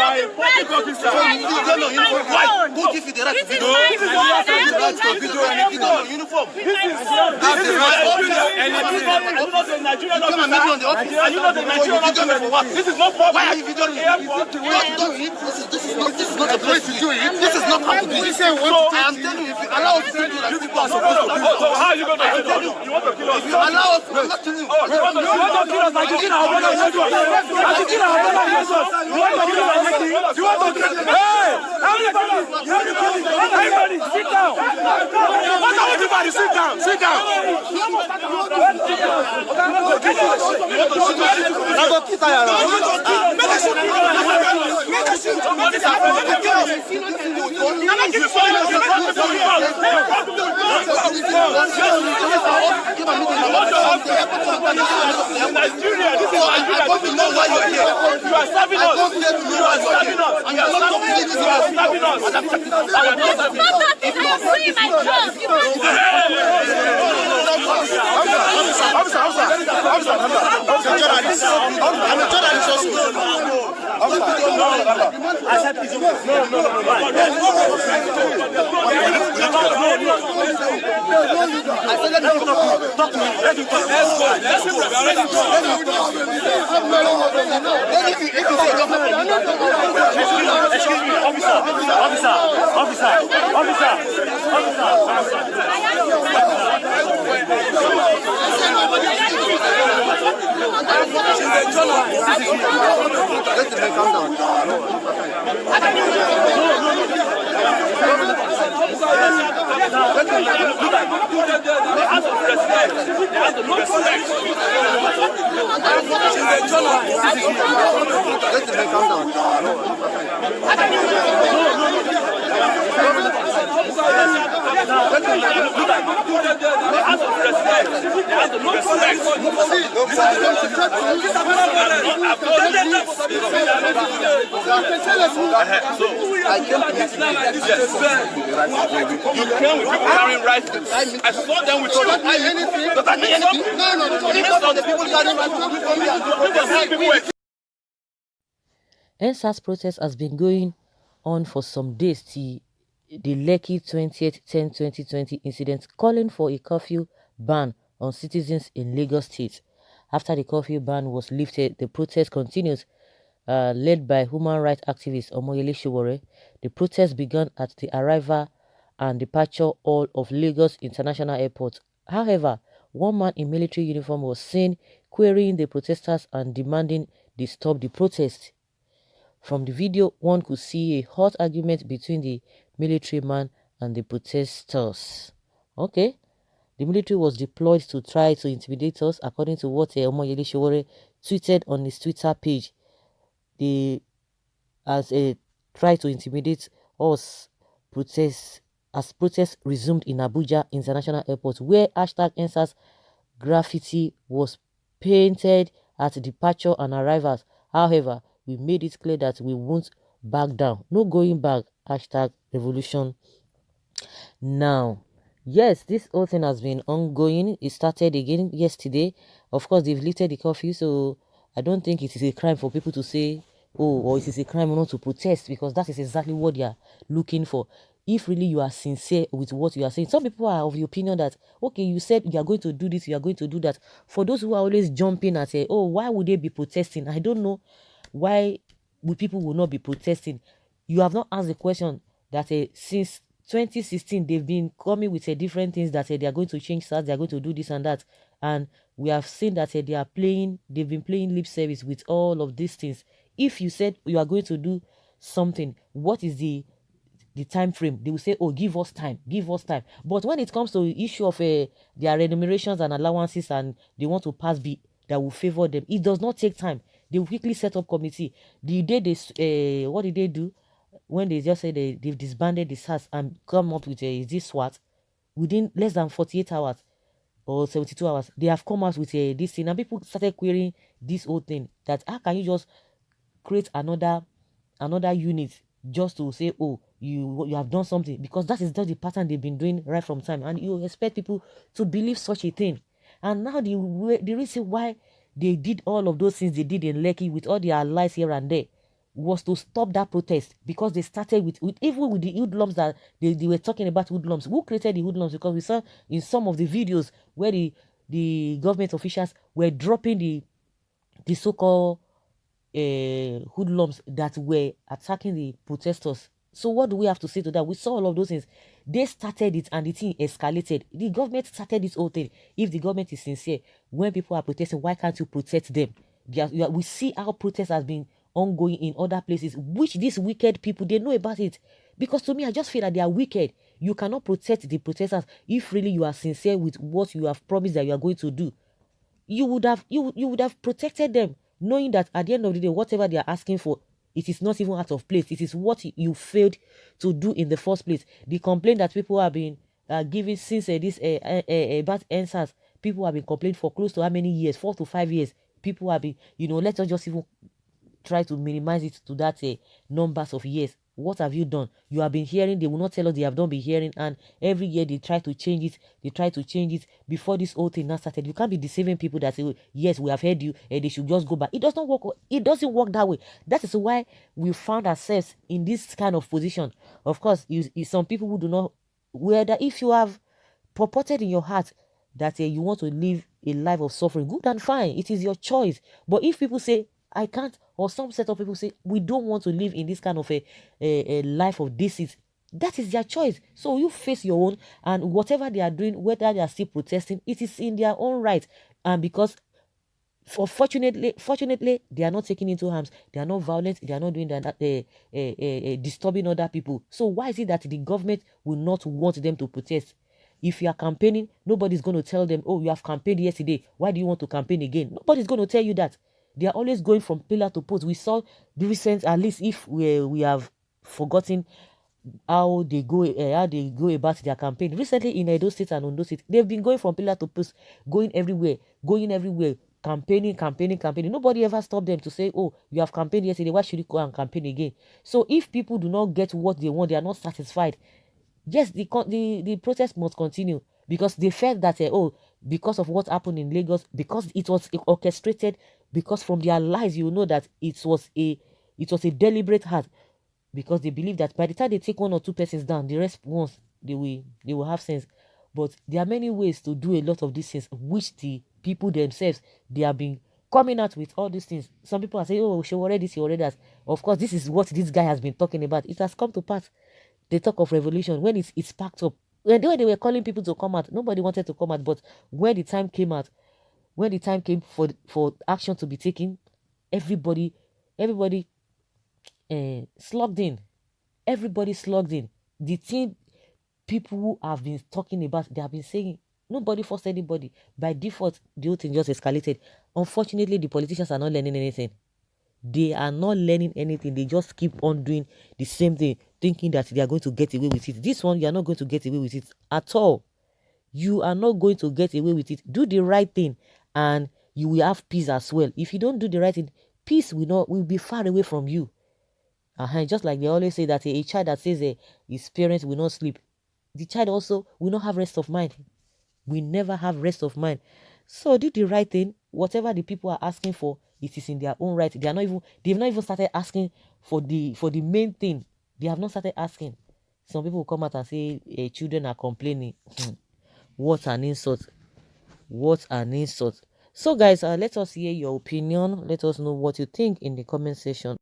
are a public officer. Why? Who gives you the right to video? This is the right to video anything. Uniform. This is not a Nigerian officer. Are you not a Nigerian officer? This is not public. Why are you videoing me? This is not a place to do it. This is not how to do it. I am telling you, if you allow us to do that, people are supposed to do it. So how are you going to kill us? You want to kill us? If you allow us, I'm not telling you. You want to kill us like you kill our brother Jesus. Like you kill our brother Jesus. You want to kill us like you want to kill us. Hey! Everybody, sit down. What are everybody? Sit down. Sit down. Nigeria, this is Nigeria. I want to know why you're here. You are serving us. You are serving us. And you're not completing this. You are serving us. I am doing my job. You Excuse me, officer. You came with people carrying rifles. I saw them with you. Does that mean anything? No. The people carrying rifles. NSAS protest has been going on for some days till the Lekki 20th 10/2020 incident, calling for a curfew ban on citizens in Lagos State. After the curfew ban was lifted, the protest continues, led by human rights activist Omoyele Sowore. The protest began at the arrival and departure hall of Lagos International Airport. However, one man in military uniform was seen querying the protesters and demanding they stop the protest. From the video, one could see a hot argument between the military man and the protesters. Okay, the military was deployed to try to intimidate us, according to what Omoyele Sowore tweeted on his Twitter page. They try to intimidate us as protests resumed in Abuja International Airport, where #NSAS graffiti was painted at departure and arrivals. However, we made it clear that we won't back down. No going back. #revolution. Now, yes, this whole thing has been ongoing. It started again yesterday. Of course, they've lifted the curfew, so I don't think it is a crime for people to say, oh, or it is a crime not to protest, because that is exactly what they are looking for. If really you are sincere with what you are saying. Some people are of the opinion that, okay, you said you are going to do this, you are going to do that. For those who are always jumping and say, oh, why would they be protesting? I don't know why people will not be protesting. You have not asked the question that since 2016 they've been coming with different things that they are going to change SARS, they are going to do this and that, and we have seen that they've been playing lip service with all of these things. If you said you are going to do something, what is the time frame? They will say, oh, give us time. But when it comes to the issue of their remunerations and allowances, and they want to pass bill that will favor them, it does not take time. They will quickly set up committee. The day they what did they do when they just said they've disbanded the SARS and come up with this SWAT? Within less than 48 hours or 72 hours, they have come out with this thing, and people started querying this whole thing, that how can you just create another unit just to say, oh, you have done something, because that is just the pattern they've been doing right from time, and you expect people to believe such a thing. And now the reason why they did all of those things they did in Lekki with all their allies here and there, was to stop that protest, because they started with even with the hoodlums that they were talking about. Hoodlums, who created the hoodlums? Because we saw in some of the videos where the government officials were dropping the so-called hoodlums that were attacking the protesters. So what do we have to say to that? We saw all of those things. They started it and the thing escalated. The government started this whole thing. If the government is sincere, when people are protesting, why can't you protect them? We see how protest has been ongoing in other places, which these wicked people, they know about it. Because to me, I just feel that they are wicked. You cannot protect the protesters if really you are sincere with what you have promised that you are going to do. You would have protected them, knowing that at the end of the day, whatever they are asking for, it is not even out of place. It is what you failed to do in the first place. The complaint that people have been giving since this about answers, people have been complaining for close to how many years? 4 to 5 years. People have been, let us just even try to minimize it to that numbers of years. What have you done? You have been hearing, they will not tell us they have not been hearing, and every year they try to change it. They try to change it before this whole thing now started. You can't be deceiving people that say, yes, we have heard you, and they should just go back. It does not work. It doesn't work that way. That is why we found ourselves in this kind of position. Of course, some people who do not, whether if you have purported in your heart that you want to live a life of suffering, good and fine. It is your choice. But if people say, I can't, or some set of people say, we don't want to live in this kind of a life of deceit, that is their choice. So you face your own, and whatever they are doing, whether they are still protesting, it is in their own right. And because fortunately, they are not taking into harms, they are not violent, they are not doing that, disturbing other people. So why is it that the government will not want them to protest? If you are campaigning, nobody's going to tell them, oh, you have campaigned yesterday, why do you want to campaign again? Nobody's going to tell you that. They are always going from pillar to post. We saw the recent, at least if we have forgotten how they go about their campaign. Recently in Edo State and Ondo State, they've been going from pillar to post, going everywhere, campaigning. Nobody ever stopped them to say, oh, you have campaigned yesterday, why should you go and campaign again? So if people do not get what they want, they are not satisfied, yes, the protest must continue, because they felt that because of what happened in Lagos, because it was orchestrated, because from their lies you know that it was a deliberate act, because they believe that by the time they take 1 or 2 persons down, the rest once they will have sense. But there are many ways to do a lot of these things, which the people themselves, they have been coming out with all these things. Some people are saying, oh, she already this, she already that. Of course, this is what this guy has been talking about. It has come to pass. They talk of revolution when it's packed up. When they were calling people to come out, nobody wanted to come out. But when the time came for action to be taken, everybody slugged in. Everybody slugged in. The thing people who have been talking about, they have been saying, nobody forced anybody. By default, the whole thing just escalated. Unfortunately, the politicians are not learning anything. They are not learning anything. They just keep on doing the same thing, thinking that they are going to get away with it. This one, you are not going to get away with it at all. You are not going to get away with it. Do the right thing, and you will have peace as well. If you don't do the right thing, peace will be far away from you. Just like they always say that a child that says his parents will not sleep, the child also will not have rest of mind. We never have rest of mind. So do the right thing. Whatever the people are asking for, it is in their own right. They've not even started asking for the main thing. They have not started asking. Some people will come out and say children are complaining. What an insult. What an insult. So guys, let us hear your opinion. Let us know what you think in the comment section.